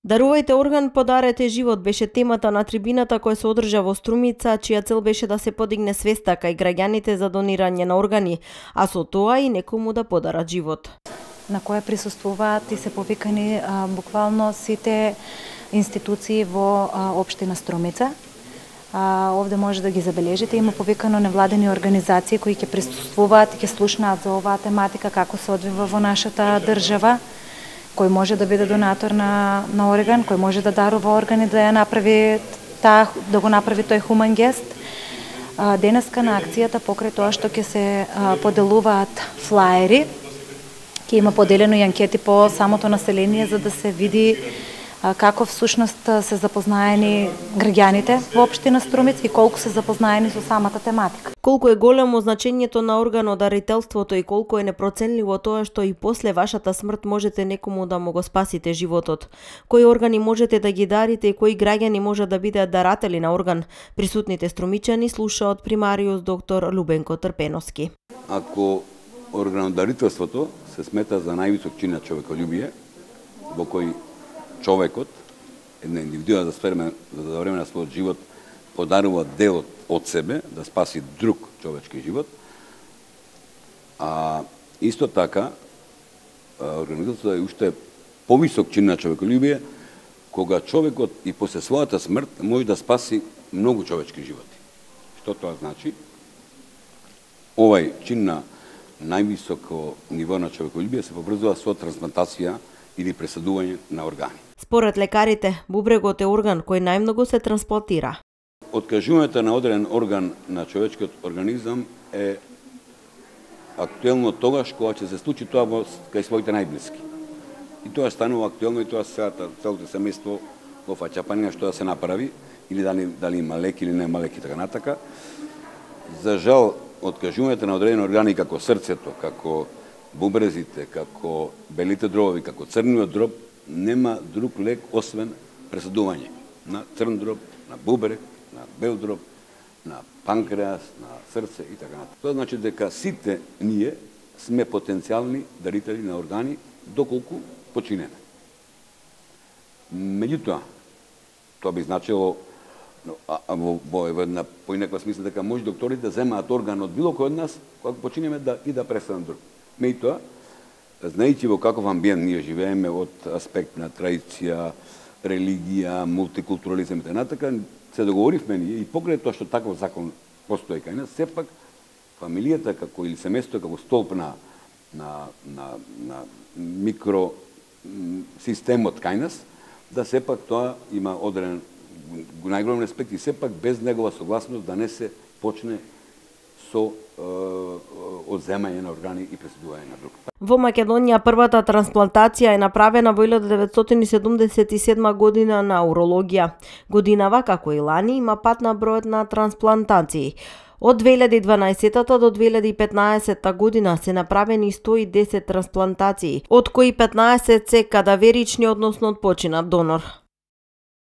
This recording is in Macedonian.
Дарувајте орган, подарете живот беше темата на трибината која се одржа во Струмица, чија цел беше да се подигне свеста кај граѓаните за донирање на органи, а со тоа и некому да подарат живот. На која присуствуваат и се повикани буквално сите институции во општина Струмица. Овде може да ги забележите, има повикано невладени организации кои ќе присуствуваат и ќе слушнаат за оваа тематика како се одвива во нашата држава. Кој може да биде донатор на орган, кој може да дарува органи, да го направи тој хуман гест. Денеска на акцијата, покрај тоа што ќе се поделуваат флаери, ќе има поделено и анкети по самото население за да се види како всушност се запознаени граѓаните во општина Струмица и колку се запознаени со самата тематика. Колку е големо значењето на органодарителството и колку е непроценливо тоа што и после вашата смрт можете некому да му го спасите животот. Кои органи можете да ги дарите и кои граѓани може да бидат даратели на орган? Присутните струмичани слушаат примариус доктор Любенко Трпеновски. Ако органодарителството се смета за највисок чин на човеколюбие, во кој човекот, една индивидуа за време на својот живот, подарува дел од себе да спаси друг човечки живот, а исто така организацијата е уште повисок чин на човеколюбие, кога човекот и после својата смрт може да спаси многу човечки животи. Што тоа значи? Овај чин на највисоко ниво на човеколюбие се поврзува со трансплантација или пресадување на органи. Според лекарите, бубрегот е орган кој најмногу се трансплантира. Откажувањето на одреден орган на човечкиот организам е актуелно тогаш кога ќе се случи тоа кај своите најблиски. И тоа станува актуелно и тоа целото семејство го фаќа панина што да се направи, или дали има лек или нема лек и така натака. За жал, откажувањето на одредени органи како срцето, како бубрезите, како белите дробови, како црниот дроб, нема друг лек освен пресадување на црн дроб, на бубрек, на бел дроб, на панкреас, на срце и така натаму. Тоа значи дека сите ние сме потенцијални дарители на органи доколку починеме. Меѓутоа, тоа би значило во една поинаква смисла дека може докторите да земаат орган од било кој од нас кога починеме и да престанат друг. Меѓутоа, знаејќи во каков амбиент ние живееме од аспект на традиција, религија, мултикултурализам и така, се договоривме ние и покрај тоа што таков закон постои кај нас, сепак фамилијата како или семејството како столб на микро системот кај нас, да сепак тоа има одреден најголем респект и сепак без негова согласност да не се почне со одземање на органи и пресадување на друг. Во Македонија првата трансплантација е направена во 1977 година на урологија. Годинава, како и лани, има пат на бројот на трансплантации. Од 2012 до 2015 година се направени 110 трансплантации, од кои 15 се кадаверични, односно од починат донор.